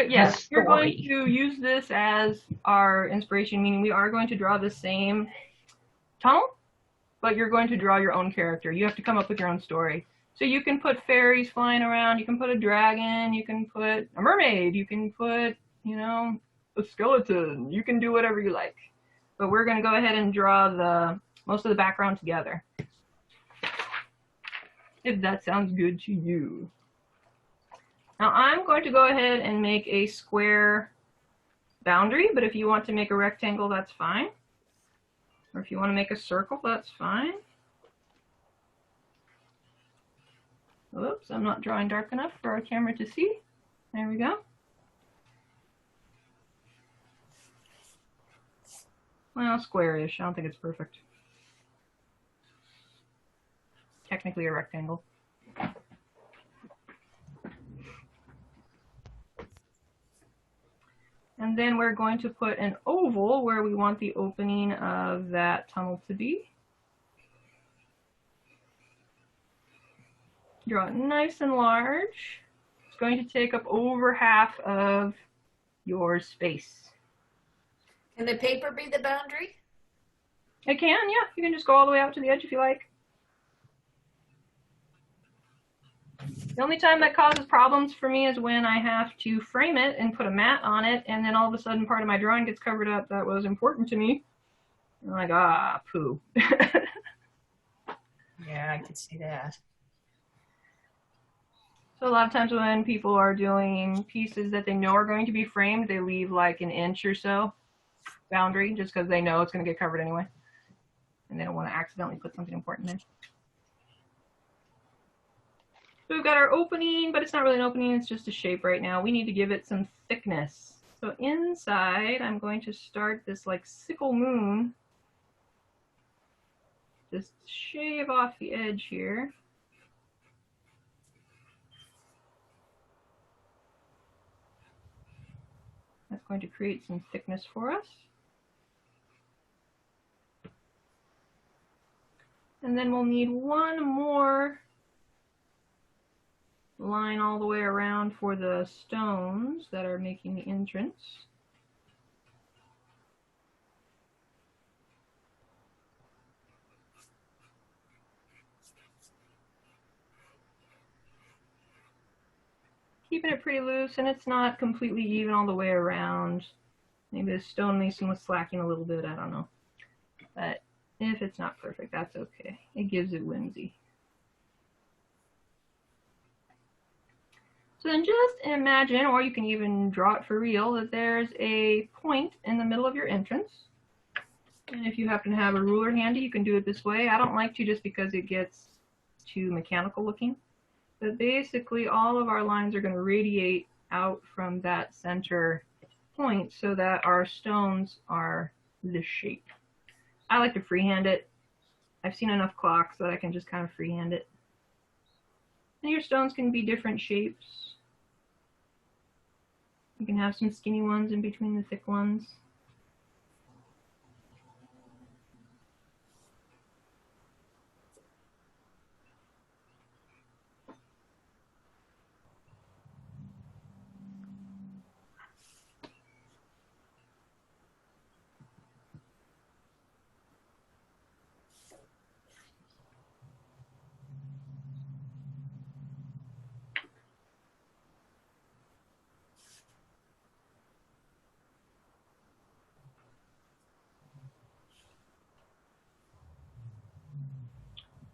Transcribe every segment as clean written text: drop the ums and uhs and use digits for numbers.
Yes, we're going to use this as our inspiration, meaning we are going to draw the same tunnel, but you're going to draw your own character. You have to come up with your own story. So you can put fairies flying around, you can put a dragon, you can put a mermaid, you can put, you know, a skeleton. You can do whatever you like. But we're going to go ahead and draw most of the background together, if that sounds good to you. Now I'm going to go ahead and make a square boundary, but if you want to make a rectangle, that's fine. Or if you want to make a circle, that's fine. Oops, I'm not drawing dark enough for our camera to see. There we go. Well, square-ish. I don't think it's perfect. Technically a rectangle. And then we're going to put an oval where we want the opening of that tunnel to be. Draw it nice and large. It's going to take up over half of your space. Can the paper be the boundary? It can, yeah. You can just go all the way out to the edge if you like. The only time that causes problems for me is when I have to frame it and put a mat on it, and then all of a sudden part of my drawing gets covered up that was important to me. I'm like, ah, poo. Yeah, I could see that. So a lot of times when people are doing pieces that they know are going to be framed, they leave like an inch or so boundary just because they know it's going to get covered anyway. And they don't want to accidentally put something important there. So we've got our opening, but it's not really an opening, it's just a shape right now. We need to give it some thickness. So inside, I'm going to start this like sickle moon. Just shave off the edge here. That's going to create some thickness for us. And then we'll need one more line all the way around for the stones that are making the entrance. Keeping it pretty loose, and it's not completely even all the way around. Maybe the stonemason was slacking a little bit, I don't know. But if it's not perfect, that's okay. It gives it whimsy. So then just imagine, or you can even draw it for real, that there's a point in the middle of your entrance. And if you happen to have a ruler handy, you can do it this way. I don't like to just because it gets too mechanical looking. But basically all of our lines are going to radiate out from that center point so that our stones are this shape. I like to freehand it. I've seen enough clocks that I can just kind of freehand it. And your stones can be different shapes. You can have some skinny ones in between the thick ones.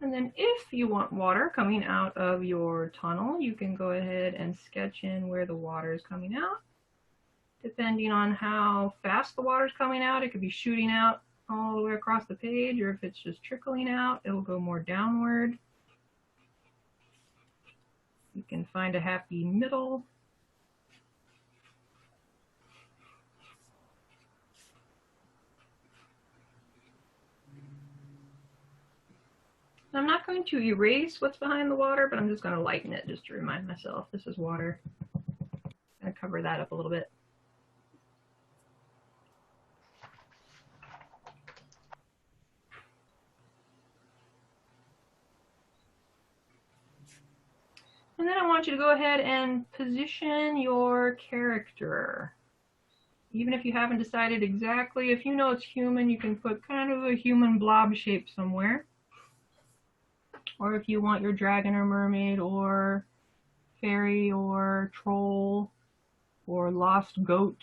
And then if you want water coming out of your tunnel, you can go ahead and sketch in where the water is coming out. Depending on how fast the water is coming out, it could be shooting out all the way across the page, or if it's just trickling out, it'll go more downward. You can find a happy middle. I'm not going to erase what's behind the water, but I'm just going to lighten it just to remind myself this is water. I'm going to cover that up a little bit. And then I want you to go ahead and position your character. Even if you haven't decided exactly, if you know it's human, you can put kind of a human blob shape somewhere. Or if you want your dragon or mermaid or fairy or troll or lost goat,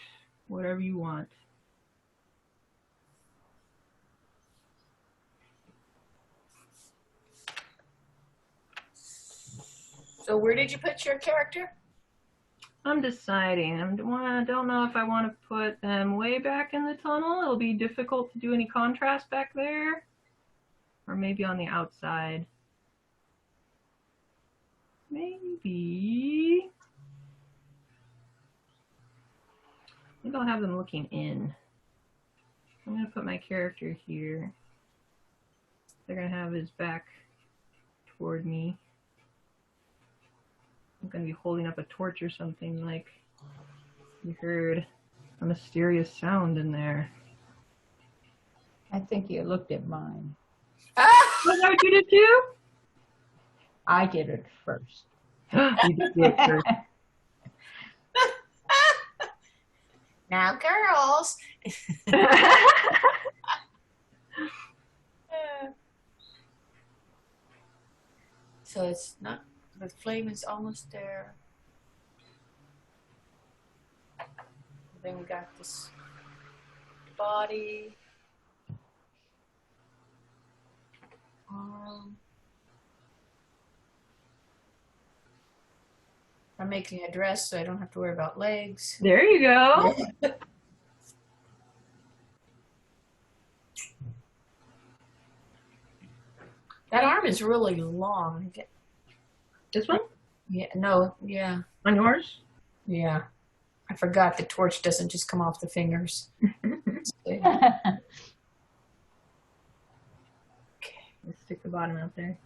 whatever you want. So where did you put your character? I'm deciding. I don't know if I want to put them way back in the tunnel. It'll be difficult to do any contrast back there. Or maybe on the outside. Maybe I'll have them looking in. I'm going to put my character here. They're going to have his back toward me. I'm going to be holding up a torch or something, like you heard a mysterious sound in there. I think you looked at mine. Was that what you did too? I did it first. You did it first. Now, girls. So it's not, the flame is almost there. Then we got this body. I'm making a dress so I don't have to worry about legs. There you go. That arm is really long. This one? Yeah, no, yeah. On yours? Yeah. I forgot the torch doesn't just come off the fingers. Okay. Let's stick the bottom out there.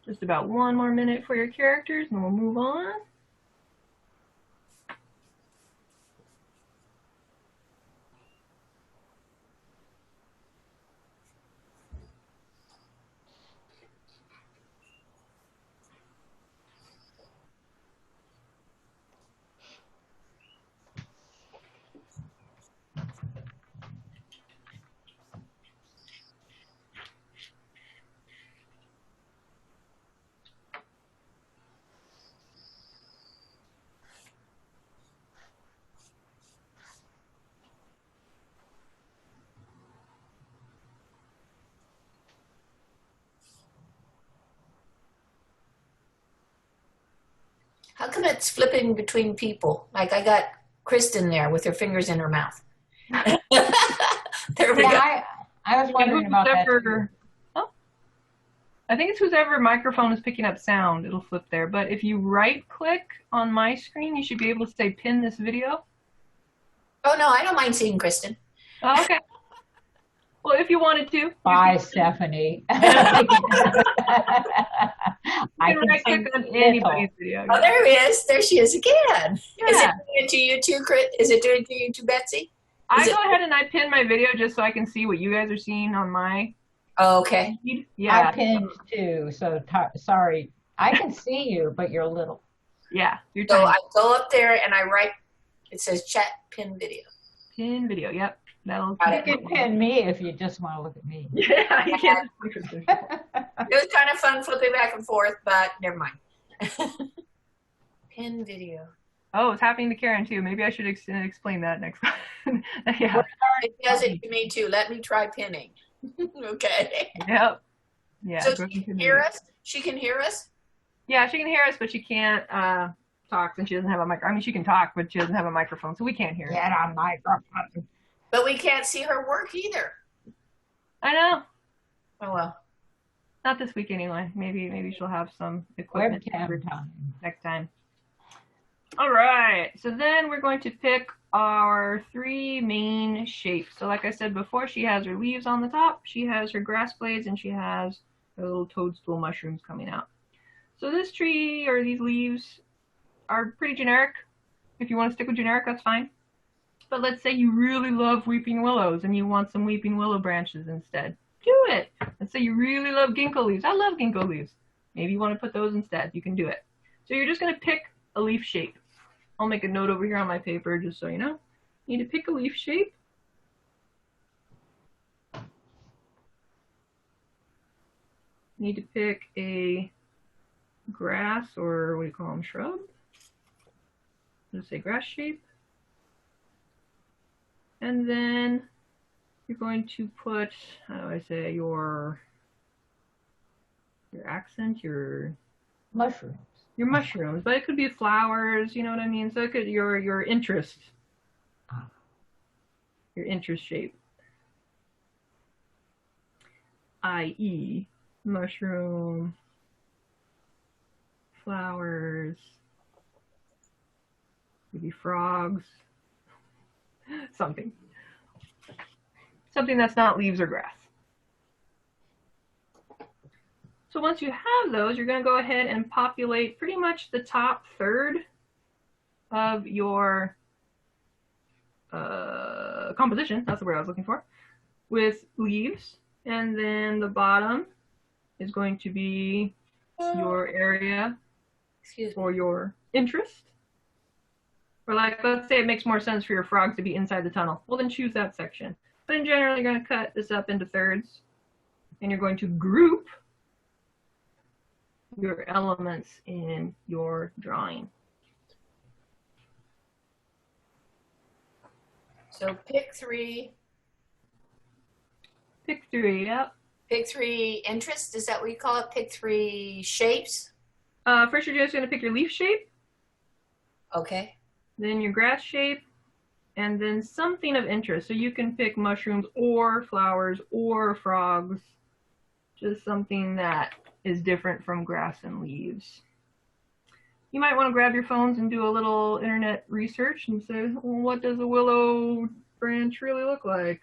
Just about 1 more minute for your characters and we'll move on. How come it's flipping between people? Like I got Kristen there with her fingers in her mouth. There we go. I was wondering about that. Oh, I think it's whoever microphone is picking up sound, it'll flip there. But if you right click on my screen, you should be able to say pin this video. Oh no, I don't mind seeing Kristen. Oh, okay. Well, if you wanted to. Bye, Stephanie. You can right click on anybody's video. Oh, there he is. There she is again. Yeah. Is it doing it to you too, Is it doing it to you too, Betsy? I go ahead and I pin my video just so I can see what you guys are seeing on my Oh, okay. feed. Yeah. I pinned too, so sorry. I can see you, but you're little. Yeah. You're So tiny. I go up there and I write, it says chat pin video. Pin video. Yep. That'll. You can pin me if you just want to look at me. Yeah, you can't. It was kind of fun flipping back and forth, but never mind. Pin video. Oh, it's happening to Karen too. Maybe I should explain that next time. Yeah. It does it to me too. Let me try pinning. Okay. Yep. Yeah. So Go she can into hear the. us? She can hear us? Yeah, she can hear us, but she can't talk since she doesn't have a mic. I mean, she can talk, but she doesn't have a microphone, so we can't hear her. Get a microphone. But we can't see her work either. I know. Oh well. Not this week anyway. Maybe she'll have some equipment Webcam time. next time. All right. So then we're going to pick our 3 main shapes. So like I said before, she has her leaves on the top, she has her grass blades, and she has her little toadstool mushrooms coming out. So this tree or these leaves are pretty generic. If you want to stick with generic, that's fine. But let's say you really love weeping willows and you want some weeping willow branches instead. Do it. Let's say you really love ginkgo leaves. I love ginkgo leaves. Maybe you want to put those instead. You can do it. So you're just going to pick a leaf shape. I'll make a note over here on my paper just so you know. You need to pick a leaf shape. You need to pick a grass or what do you call them, shrub? Just say grass shape. And then you're going to put, how do I say, your accent, your Mushrooms. mushrooms, but it could be flowers, you know what I mean? So it could your interest. Your interest shape. i.e. mushroom, flowers, maybe frogs, something. Something that's not leaves or grass. So once you have those, you're going to go ahead and populate pretty much the top third of your composition, that's the word I was looking for, with leaves. And then the bottom is going to be your area for your interest. Or like, let's say it makes more sense for your frogs to be inside the tunnel. Well, then choose that section. But in general, you're going to cut this up into thirds. And you're going to group your elements in your drawing. So pick 3. Pick 3, yep. Pick 3 interests. Is that what you call it? Pick 3 shapes. First, you're just going to pick your leaf shape. Okay. Then your grass shape. And then something of interest. So you can pick mushrooms or flowers or frogs. Just something that is different from grass and leaves. You might want to grab your phones and do a little internet research and say, well, what does a willow branch really look like?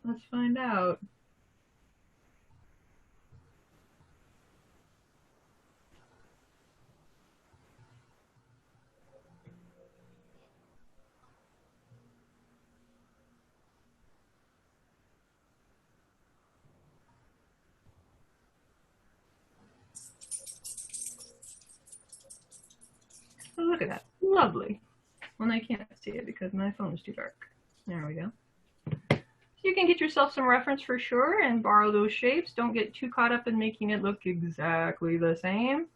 Let's find out. Oh, look at that. Lovely. Well, I can't see it because my phone is too dark. There we go. So you can get yourself some reference for sure and borrow those shapes. Don't get too caught up in making it look exactly the same.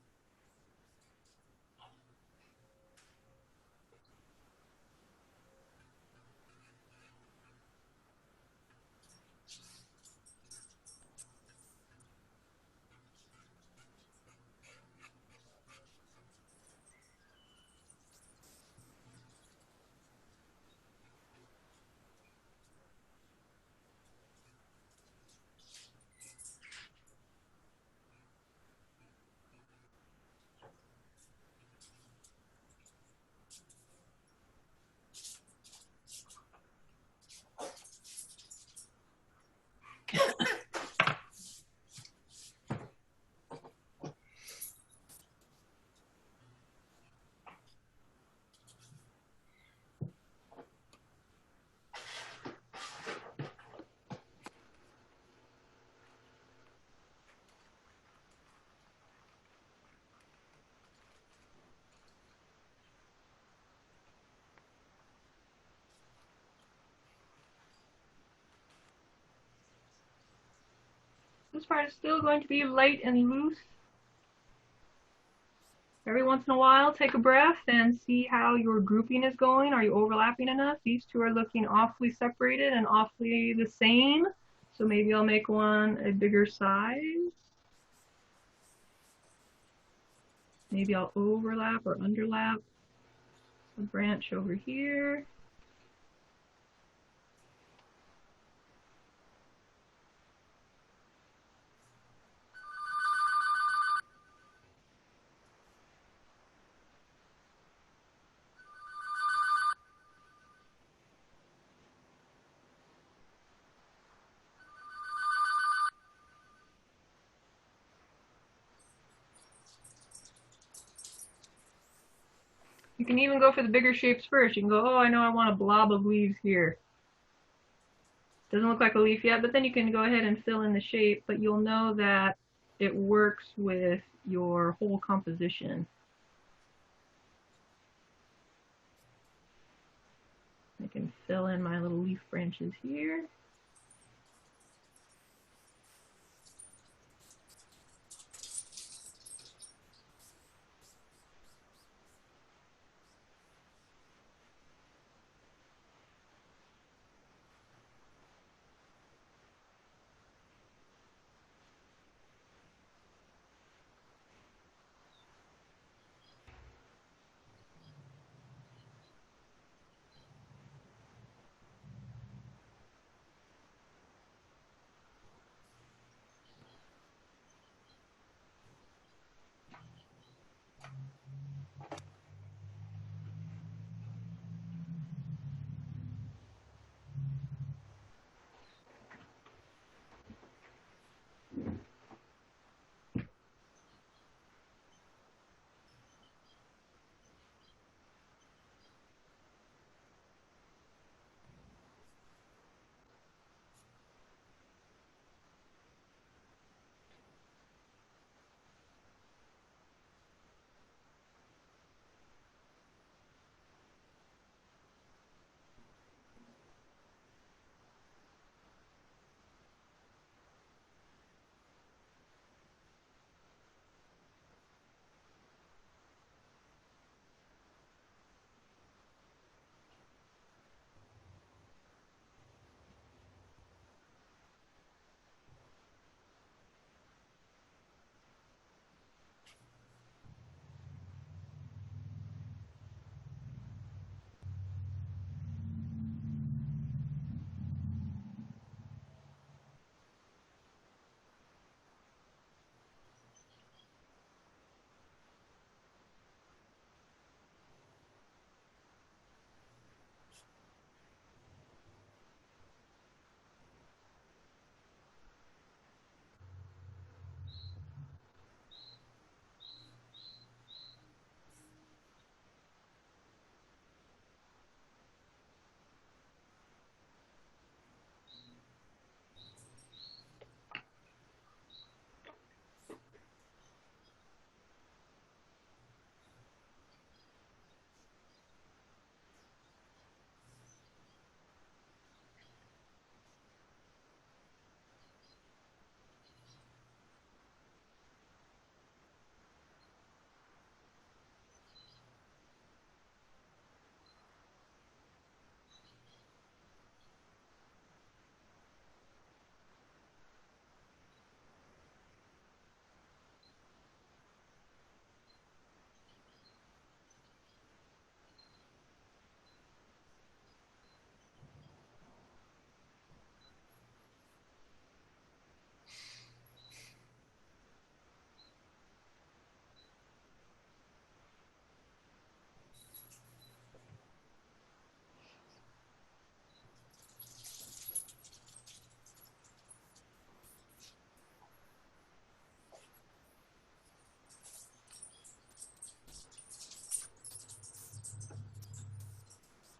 This part is still going to be light and loose. Every once in a while, take a breath and see how your grouping is going. Are you overlapping enough? These two are looking awfully separated and awfully the same. So maybe I'll make one a bigger size. Maybe I'll overlap or underlap a branch over here. You can even go for the bigger shapes first. You can go, oh, I know I want a blob of leaves here. Doesn't look like a leaf yet, but then you can go ahead and fill in the shape, but you'll know that it works with your whole composition. I can fill in my little leaf branches here.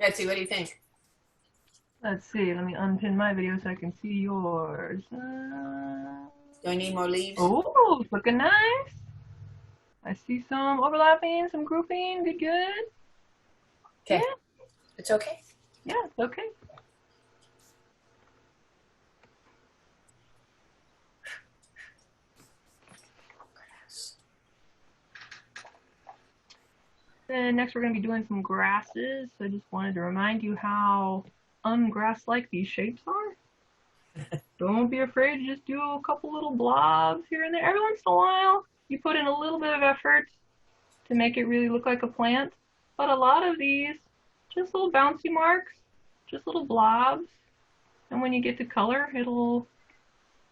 Betsy, what do you think? Let's see, let me unpin my video so I can see yours. Do I need more leaves? Oh, it's looking nice. I see some overlapping, some grouping. Good, good. Okay. Yeah, It's okay. yeah, it's okay. then next we're going to be doing some grasses. So I just wanted to remind you how ungrass-like these shapes are. Don't be afraid to just do a couple little blobs here and there. Every once in a while, you put in a little bit of effort to make it really look like a plant. But a lot of these, just little bouncy marks, just little blobs. And when you get to color, it'll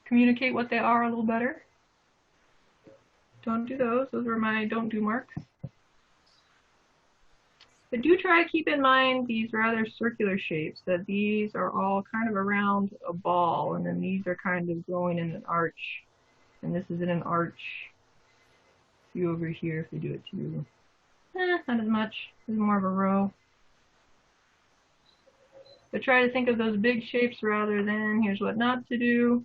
communicate what they are a little better. Don't do those. Those were my don't do marks. But do try to keep in mind these rather circular shapes, that these are all kind of around a ball, and then these are kind of going in an arch, and this is in an arch. See over here if we do it too. Not as much. This is more of a row. But try to think of those big shapes rather than, here's what not to do.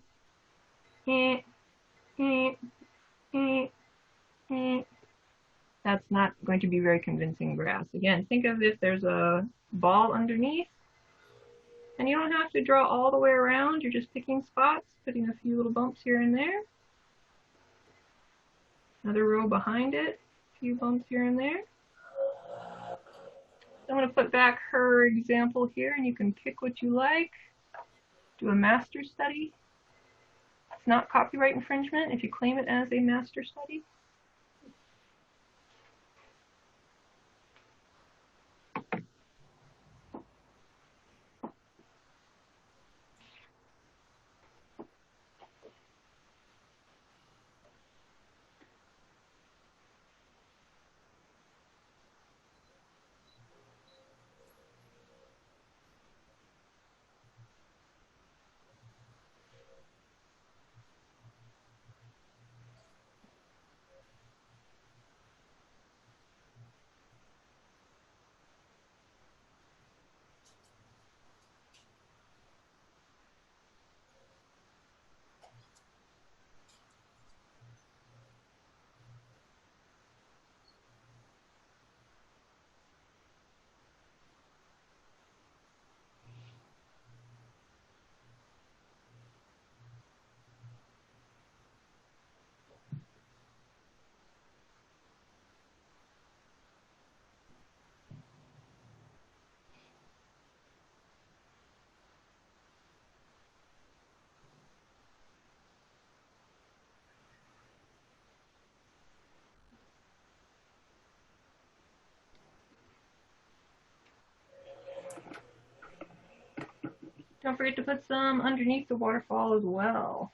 That's not going to be very convincing grass. Again, think of if there's a ball underneath, and you don't have to draw all the way around. You're just picking spots, putting a few little bumps here and there. Another row behind it, a few bumps here and there. I'm going to put back her example here, and you can pick what you like. Do a master study. It's not copyright infringement if you claim it as a master study. Don't forget to put some underneath the waterfall as well.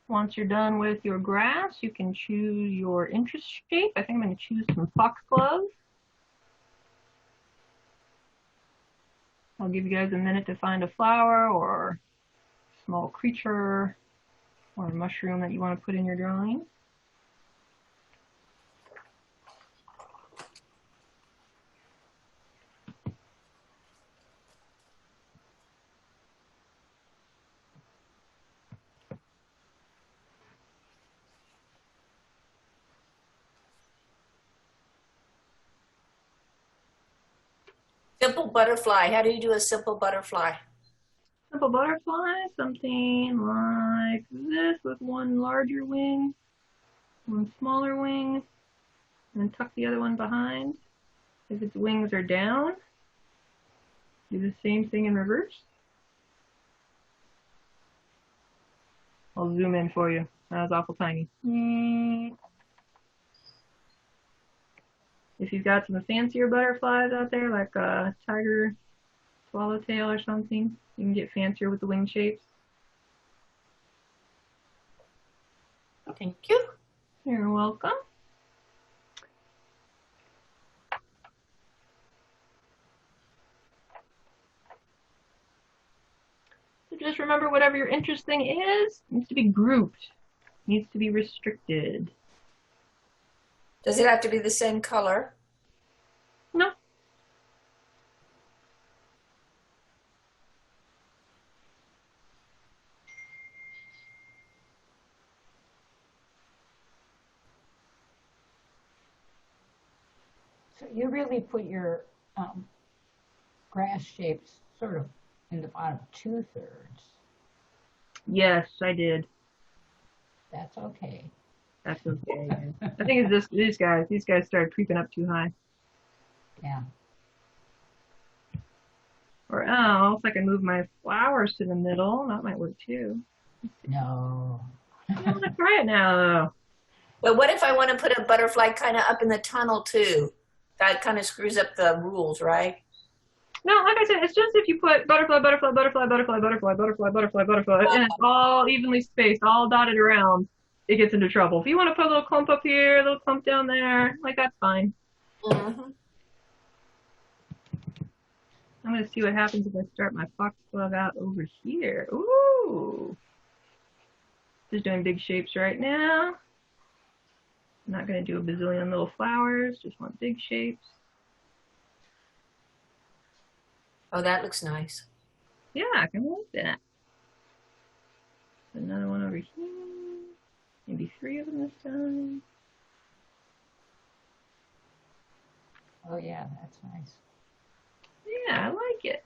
Once you're done with your grass, you can choose your interest shape. I think I'm going to choose some foxglove. I'll give you guys a minute to find a flower or small creature or a mushroom that you want to put in your drawing. Simple butterfly. How do you do a simple butterfly? Simple butterfly, something like this with one larger wing, one smaller wing, and then tuck the other one behind. If its wings are down, do the same thing in reverse. I'll zoom in for you. That was awful tiny. If you've got some fancier butterflies out there, like a tiger swallowtail or something, you can get fancier with the wing shapes. Thank you. You're welcome. So just remember, whatever your interest thing is, needs to be grouped, needs to be restricted. Does it have to be the same color? No. So you really put your grass shapes sort of in the bottom 2/3. Yes, I did. That's okay. That's okay. I think it's just these guys. These guys started creeping up too high. Yeah. Or else I can move my flowers to the middle. That might work too. No. I want to try it now, though. But what if I want to put a butterfly kind of up in the tunnel too? That kind of screws up the rules, right? No, like I said, it's just if you put butterfly, butterfly, butterfly, butterfly, butterfly, butterfly, butterfly, butterfly, and it's all evenly spaced, all dotted around, it gets into trouble. If you want to put a little clump up here, a little clump down there, like that's fine. Mm-hmm. I'm going to see what happens if I start my foxglove out over here. Ooh. Just doing big shapes right now. I'm not going to do a bazillion little flowers, just want big shapes. Oh, that looks nice. Yeah, I can like that. Another one over here. Maybe 3 of them this time. Oh yeah, that's nice. Yeah, I like it.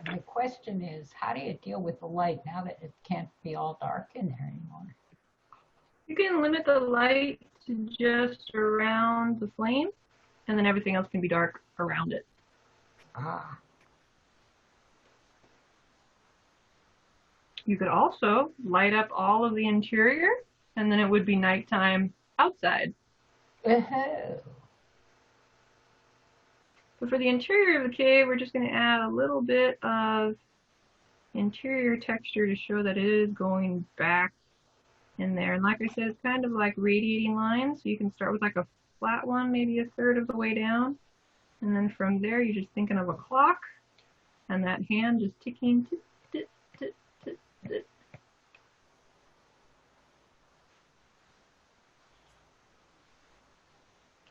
my question is, how do you deal with the light now that it can't be all dark in there anymore? You can limit the light to just around the flame, and then everything else can be dark around it. Ah, You could also light up all of the interior, and then it would be nighttime outside. oh. But for the interior of the cave, we're just going to add a little bit of interior texture to show that it is going back in there. And like I said, it's kind of like radiating lines. So you can start with like a flat one, maybe a third of the way down. And then from there, you're just thinking of a clock, and that hand just ticking, tick, tick, tick, tick, tick.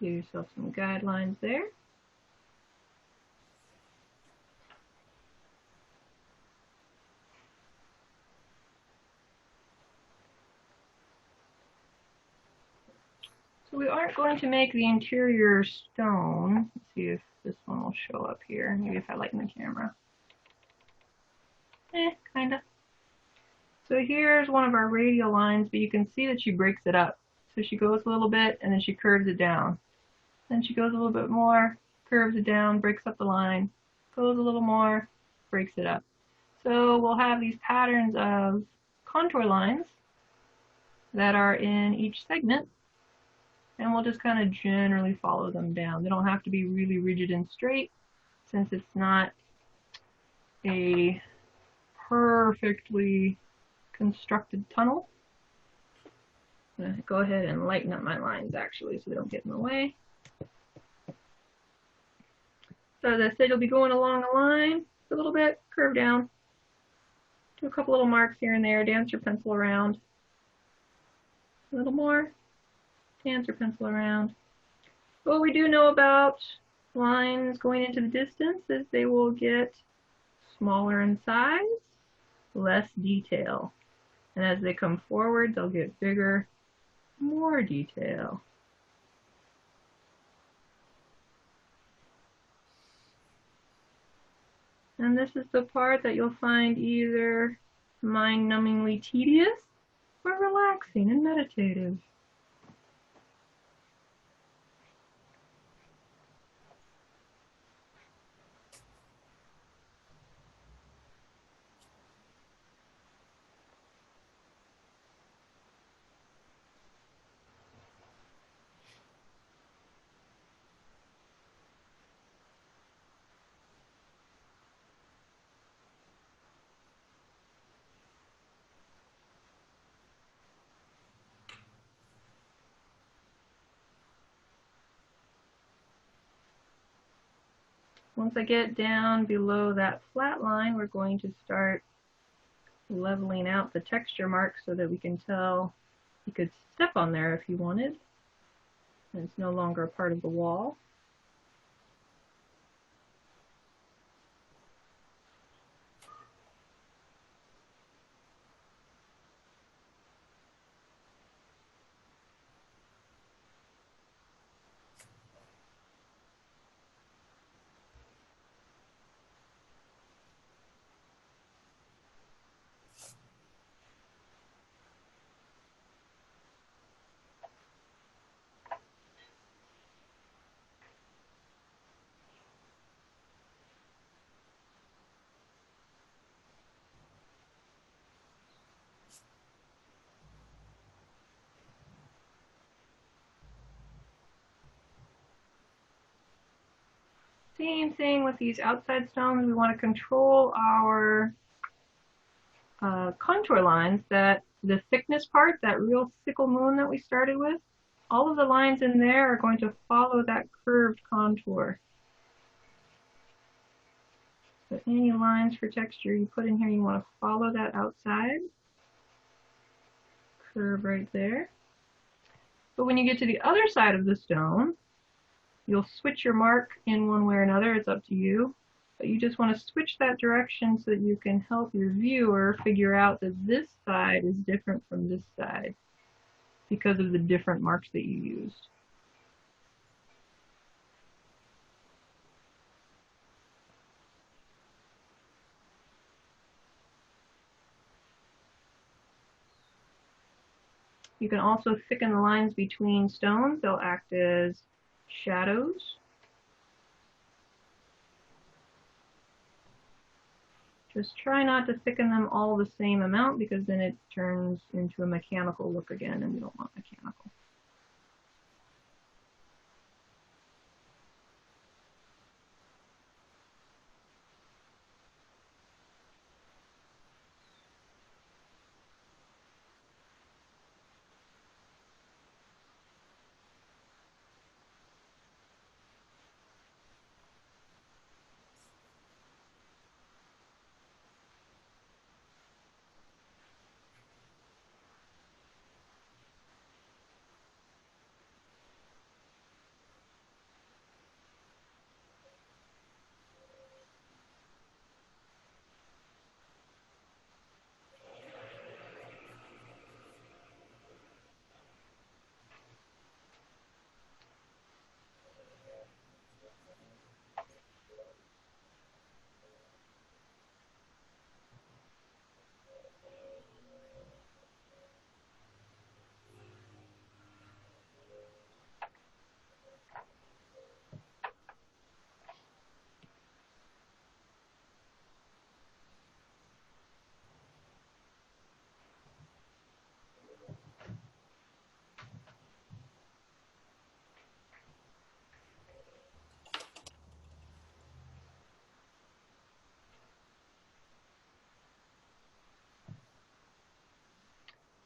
Give yourself some guidelines there. So we aren't going to make the interior stone. Let's see if this one will show up here. Maybe if I lighten the camera. Kinda. So here's one of our radial lines, but you can see that she breaks it up. So she goes a little bit, and then she curves it down. Then she goes a little bit more, curves it down, breaks up the line, goes a little more, breaks it up. So we'll have these patterns of contour lines that are in each segment, and we'll just kind of generally follow them down. They don't have to be really rigid and straight, since it's not a perfectly constructed tunnel. I'm going to go ahead and lighten up my lines actually so they don't get in the way. So as I said, you'll be going along a line a little bit, curve down, do a couple little marks here and there, dance your pencil around. A little more, dance your pencil around. What we do know about lines going into the distance is they will get smaller in size, less detail. And as they come forward, they'll get bigger, more detail. And this is the part that you'll find either mind-numbingly tedious or relaxing and meditative. Once I get down below that flat line, we're going to start leveling out the texture marks so that we can tell you could step on there if you wanted. And it's no longer a part of the wall. Same thing with these outside stones. We want to control our contour lines, that the thickness part, that real sickle moon that we started with, all of the lines in there are going to follow that curved contour. So any lines for texture you put in here, you want to follow that outside curve right there. But when you get to the other side of the stone, you'll switch your mark in one way or another. It's up to you. But you just want to switch that direction so that you can help your viewer figure out that this side is different from this side because of the different marks that you used. You can also thicken the lines between stones. They'll act as shadows. Just try not to thicken them all the same amount because then it turns into a mechanical look again, and we don't want mechanical.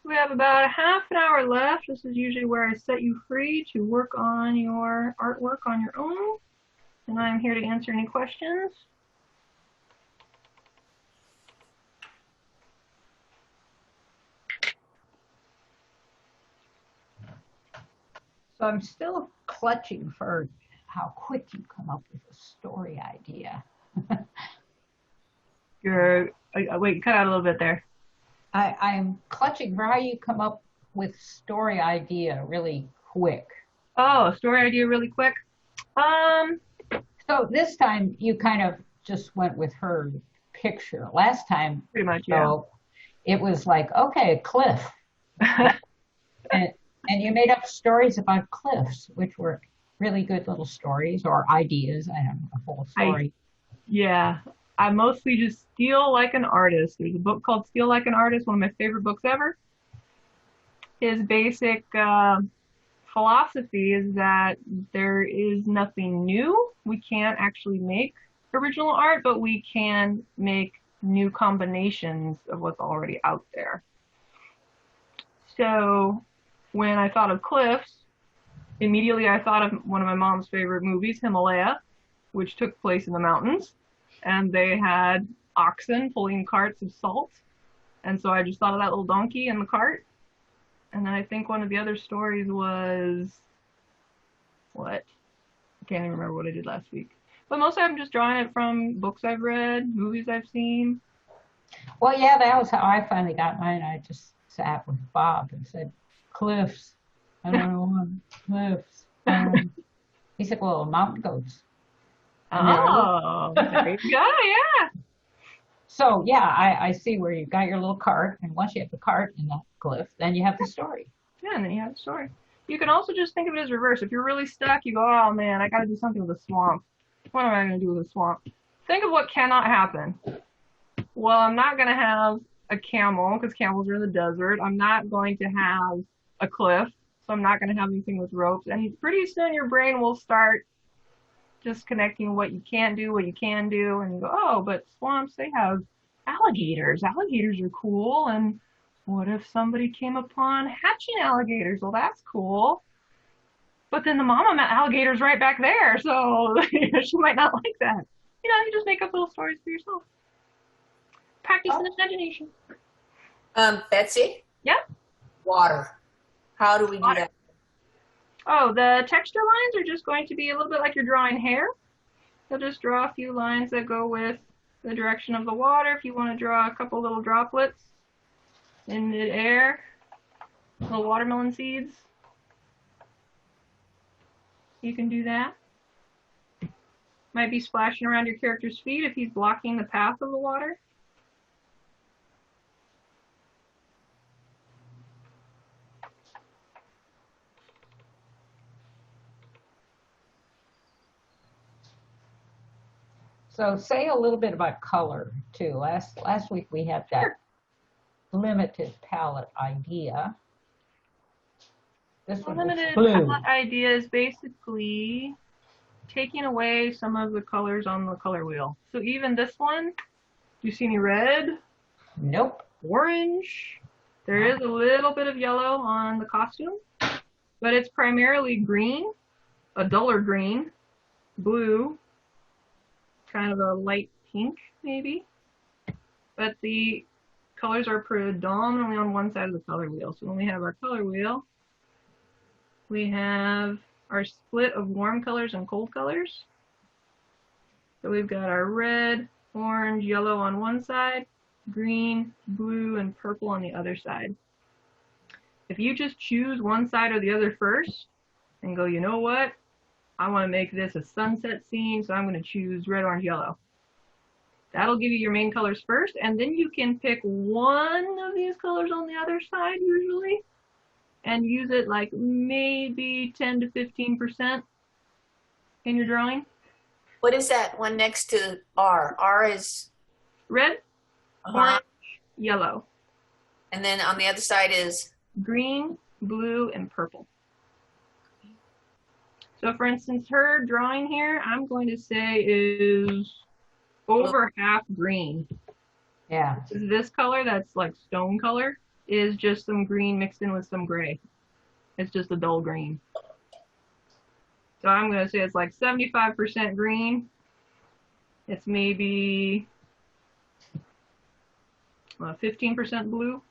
We have about a half an hour left. This is usually where I set you free to work on your artwork on your own. And I'm here to answer any questions. So I'm still clutching for how quick you come up with a story idea. Wait, cut out a little bit there. I'm clutching for how you come up with story idea really quick. Oh, story idea really quick. So this time you kind of just went with her picture. Last time, Pretty much, yeah. so it was like, okay, cliff. And you made up stories about cliffs, which were really good little stories or ideas. I don't know, a whole story. Yeah, I mostly just steal like an artist. There's a book called Steal Like an Artist, one of my favorite books ever. His basic philosophy is that there is nothing new. We can't actually make original art, but we can make new combinations of what's already out there. So when I thought of cliffs, immediately I thought of one of my mom's favorite movies, Himalaya, which took place in the mountains. And they had oxen pulling carts of salt. And so I just thought of that little donkey in the cart. And then I think one of the other stories was, what? I can't even remember what I did last week. But mostly I'm just drawing it from books I've read, movies I've seen. Well, yeah, that was how I finally got mine. I just sat with Bob and said, cliffs. I don't know, cliffs. He said, well, mountain goats. Oh, there you go, yeah. So, yeah, I see where you've got your little cart, and once you have the cart and the cliff, then you have the story. Yeah, and then you have the story. You can also just think of it as reverse. If you're really stuck, you go, oh man, I gotta do something with a swamp. What am I gonna do with a swamp? Think of what cannot happen. Well, I'm not gonna have a camel, because camels are in the desert. I'm not going to have a cliff, so I'm not gonna have anything with ropes. And pretty soon your brain will start just connecting what you can't do, what you can do, and you go, oh, but swamps, they have alligators. Alligators are cool, and what if somebody came upon hatching alligators? Well, that's cool. But then the mama met alligators right back there, so she might not like that. You know, you just make up little stories for yourself. Practice in imagination. Betsy? Yeah? Water. How do we do that? Oh, the texture lines are just going to be a little bit like you're drawing hair. You'll just draw a few lines that go with the direction of the water. If you want to draw a couple little droplets in midair, little watermelon seeds, you can do that. Might be splashing around your character's feet if he's blocking the path of the water. So say a little bit about color too. Last week we had that limited palette idea. This The one is limited blue. palette idea is basically taking away some of the colors on the color wheel. So even this one, do you see any red? Nope. Orange? There is a little bit of yellow on the costume, but it's primarily green, a duller green, blue, kind of a light pink maybe. But the colors are predominantly on one side of the color wheel. So when we have our color wheel, we have our split of warm colors and cold colors. So we've got our red, orange, yellow on one side, green, blue, and purple on the other side. If you just choose one side or the other first and go, you know what? I want to make this a sunset scene, so I'm going to choose red, orange, yellow. That'll give you your main colors first, and then you can pick one of these colors on the other side usually and use it like maybe 10 to 15% in your drawing. What is that one next to R? R is red, orange, yellow. And then on the other side is green, blue, and purple. So for instance, her drawing here, I'm going to say is over half green. Yeah. This color that's like stone color is just some green mixed in with some gray. It's just a dull green. So I'm going to say it's like 75% green. It's maybe 15% blue.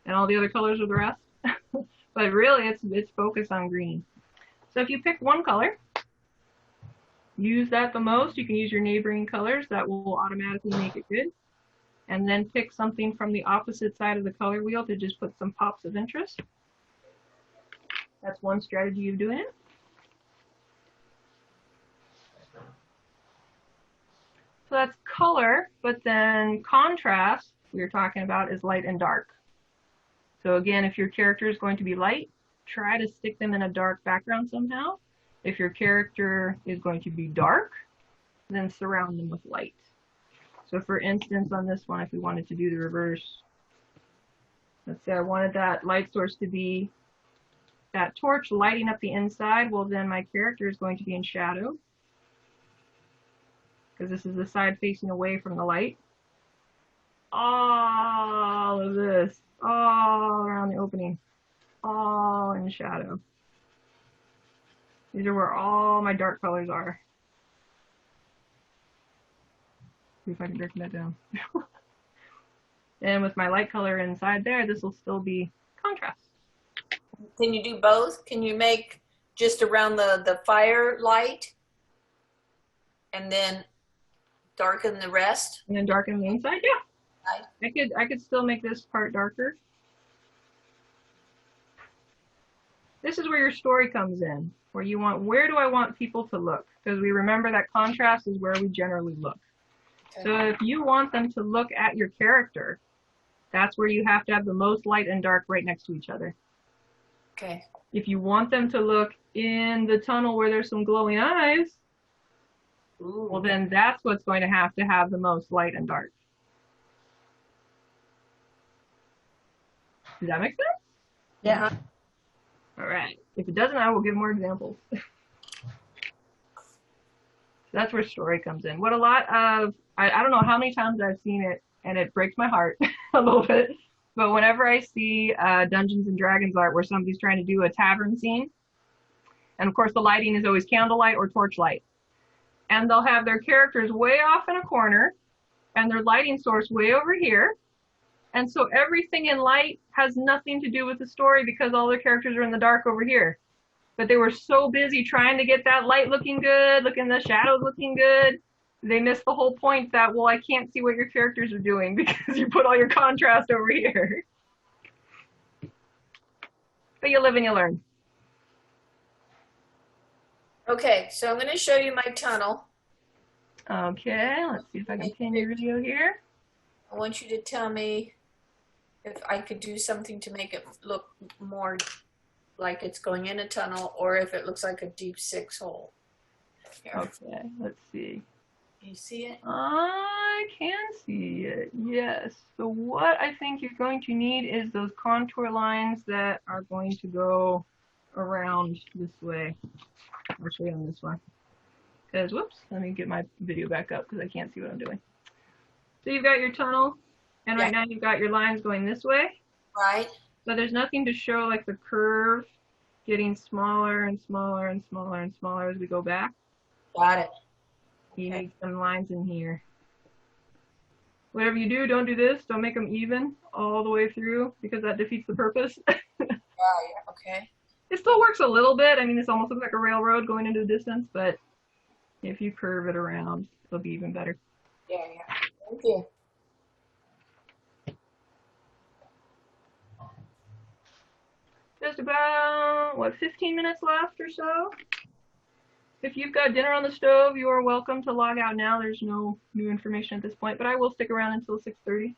And all the other colors are the rest. But really, it's focused on green. So if you pick one color, use that the most. You can use your neighboring colors. That will automatically make it good. And then pick something from the opposite side of the color wheel to just put some pops of interest. That's one strategy of doing it. So that's color, but then contrast we were talking about is light and dark. So again, if your character is going to be light, try to stick them in a dark background somehow. If your character is going to be dark, then surround them with light. So for instance, on this one, if we wanted to do the reverse, let's say I wanted that light source to be that torch lighting up the inside, well then my character is going to be in shadow, because this is the side facing away from the light. All of this, all around the opening, all in shadow. These are where all my dark colors are. See if I can break that down. And with my light color inside there, this will still be contrast. Can you do both? Can you make just around the fire light and then darken the rest? And then darken the inside, yeah. I could still make this part darker. This is where your story comes in, where you want, where do I want people to look? Because we remember that contrast is where we generally look. Okay. So if you want them to look at your character, that's where you have to have the most light and dark right next to each other. Okay. If you want them to look in the tunnel where there's some glowing eyes, ooh, well then that's what's going to have the most light and dark. Does that make sense? Yeah. All right. If it doesn't, I will give more examples. So that's where story comes in. What a lot of, I don't know how many times I've seen it, and it breaks my heart a little bit, but whenever I see Dungeons and Dragons art where somebody's trying to do a tavern scene, and of course the lighting is always candlelight or torchlight, and they'll have their characters way off in a corner, and their lighting source way over here, and so everything in light has nothing to do with the story because all their characters are in the dark over here. But they were so busy trying to get that light looking good, looking the shadows looking good, they missed the whole point that, well, I can't see what your characters are doing because you put all your contrast over here. But you live and you learn. Okay, so I'm going to show you my tunnel. Okay, let's see if I can pin your video here. I want you to tell me if I could do something to make it look more like it's going in a tunnel or if it looks like a deep 6 hole. Here. Okay, let's see. You see it? I can see it, yes. So what I think you're going to need is those contour lines that are going to go around this way. I'll show you on this one. Because, whoops, let me get my video back up because I can't see what I'm doing. So you've got your tunnel, and right now you've got your lines going this way. Right. So there's nothing to show like the curve getting smaller and smaller and smaller and smaller as we go back. Got it. You Okay. need some lines in here. Whatever you do, don't do this. Don't make them even all the way through because that defeats the purpose. Yeah. Okay. It still works a little bit. I mean, this almost looks like a railroad going into the distance, but if you curve it around, it'll be even better. Yeah. Thank you. Just about, what, 15 minutes left or so? If you've got dinner on the stove, you are welcome to log out now. There's no new information at this point, but I will stick around until 6:30.